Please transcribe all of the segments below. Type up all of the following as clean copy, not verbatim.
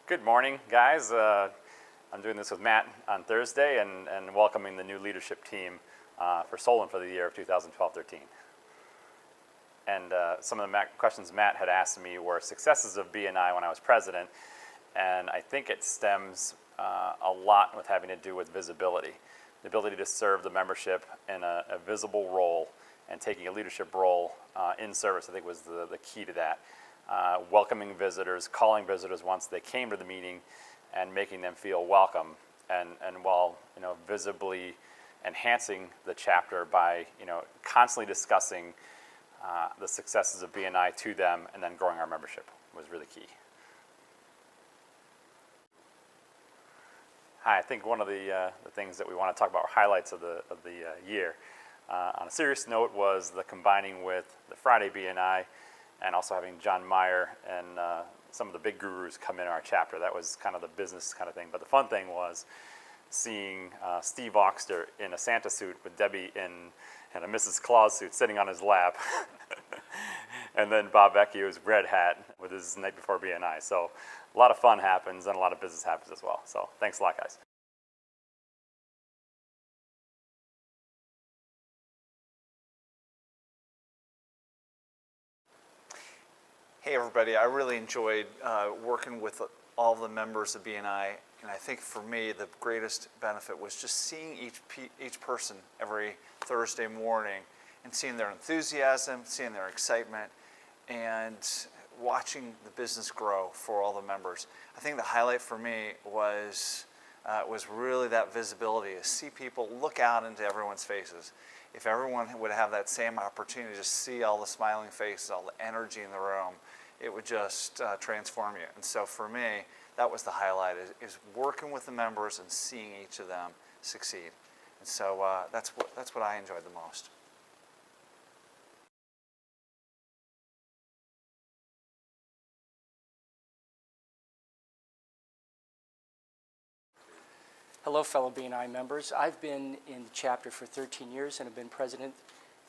Good morning, guys. I'm doing this with Matt on Thursday and welcoming the new leadership team for Solon for the year of 2012-13. And some of the questions Matt had asked me were successes of BNI when I was president, and I think it stems a lot with having to do with visibility. The ability to serve the membership in a visible role and taking a leadership role in service, I think, was the key to that. Welcoming visitors, calling visitors once they came to the meeting, and making them feel welcome, and while visibly enhancing the chapter by constantly discussing the successes of BNI to them, and then growing our membership was really key. Hi, I think one of the things that we want to talk about, highlights of the year, on a serious note, was the combining with the Friday BNI, and also having John Meyer and some of the big gurus come in our chapter. That was kind of the business kind of thing. But the fun thing was seeing Steve Oxter in a Santa suit with Debbie in a Mrs. Claus suit sitting on his lap. And then Bob Vecchio's red hat with his night before BNI. So a lot of fun happens and a lot of business happens as well. So thanks a lot, guys. Hey everybody, I really enjoyed working with all the members of BNI, and I think for me the greatest benefit was just seeing each person every Thursday morning and seeing their enthusiasm, seeing their excitement, and watching the business grow for all the members. I think the highlight for me was really that visibility, to see people look out into everyone's faces. If everyone would have that same opportunity to see all the smiling faces, all the energy in the room, it would just transform you. And so for me, that was the highlight, is working with the members and seeing each of them succeed. And so that's what I enjoyed the most. Hello, fellow BNI members. I've been in the chapter for 13 years and have been president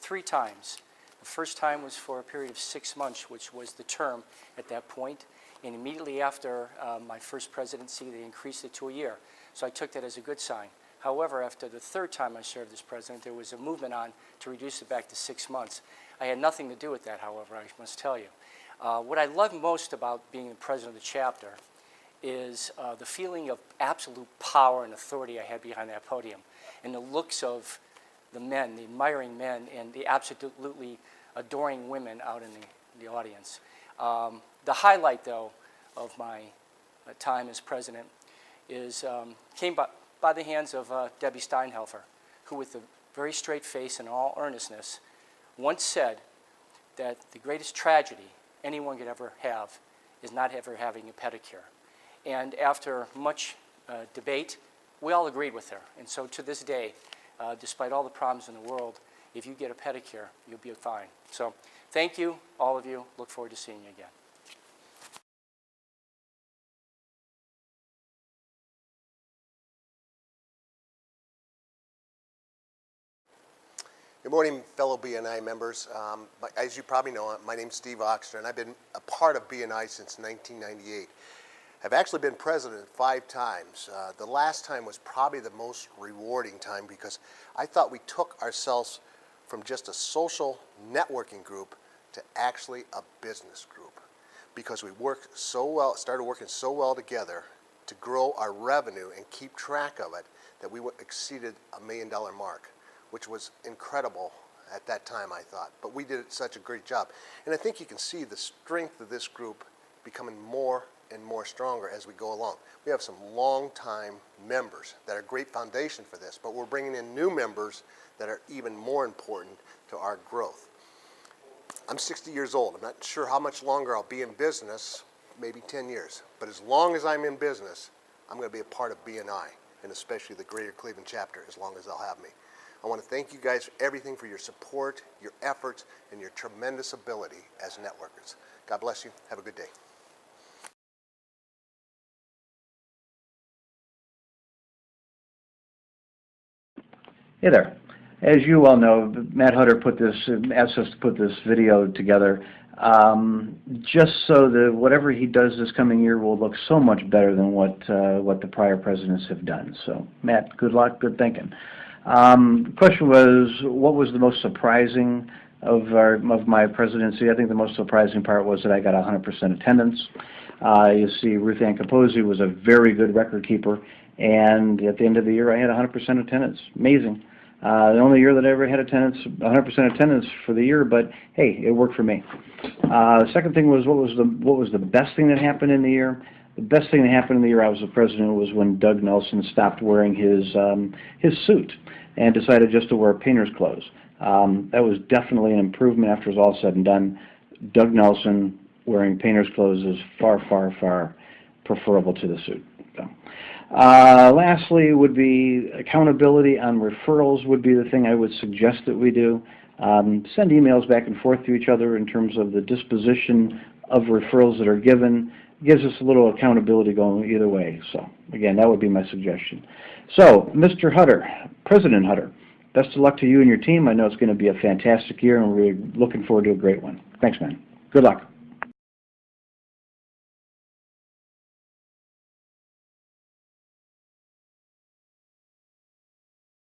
3 times. The first time was for a period of 6 months, which was the term at that point. And immediately after my first presidency, they increased it to a year. So I took that as a good sign. However, after the 3rd time I served as president, there was a movement on to reduce it back to 6 months. I had nothing to do with that, however, I must tell you. What I love most about being the president of the chapter is the feeling of absolute power and authority I had behind that podium, and the looks of the men, the admiring men, and the absolutely adoring women out in the audience. The highlight, though, of my time as president came by the hands of Debbie Steinhelfer, who, with a very straight face and all earnestness, once said that the greatest tragedy anyone could ever have is not ever having a pedicure. And after much debate, we all agreed with her. And so to this day, despite all the problems in the world, if you get a pedicure, you'll be fine. So thank you, all of you. Look forward to seeing you again. Good morning, fellow BNI members. As you probably know, my name's Steve Oxter, and I've been a part of BNI since 1998. I've actually been president 5 times. The last time was probably the most rewarding time, because I thought we took ourselves from just a social networking group to actually a business group, because we worked so well, started working so well together to grow our revenue and keep track of it, that we exceeded $1 million mark, which was incredible at that time, I thought. But we did such a great job. And I think you can see the strength of this group becoming more and more stronger as we go along. We have some long-time members that are a great foundation for this, but we're bringing in new members that are even more important to our growth. I'm 60 years old. I'm not sure how much longer I'll be in business, maybe 10 years. But as long as I'm in business, I'm going to be a part of BNI, and especially the Greater Cleveland chapter, as long as they'll have me. I want to thank you guys for everything, for your support, your efforts, and your tremendous ability as networkers. God bless you. Have a good day. Hey there. As you well know, Matt Hutter asked us to put this video together just so that whatever he does this coming year will look so much better than what the prior presidents have done. So, Matt, good luck, good thinking. The question was, what was the most surprising of my presidency? I think the most surprising part was that I got 100% attendance. You see, Ruth Ann Capozzi was a very good record keeper, and at the end of the year, I had 100% attendance. Amazing. The only year that I ever had 100% attendance for the year, but hey, it worked for me. The second thing was, what was the best thing that happened in the year? The best thing that happened in the year I was the president was when Doug Nelson stopped wearing his suit and decided just to wear painter's clothes. That was definitely an improvement after it was all said and done. Doug Nelson wearing painter's clothes is far, far, far preferable to the suit. So. Lastly would be accountability on referrals would be the thing I would suggest that we do. Send emails back and forth to each other in terms of the disposition of referrals that are given. Gives us a little accountability going either way. So again, that would be my suggestion. So, Mr. Hutter, President Hutter, best of luck to you and your team. I know it's going to be a fantastic year, and we're looking forward to a great one. Thanks, man. Good luck.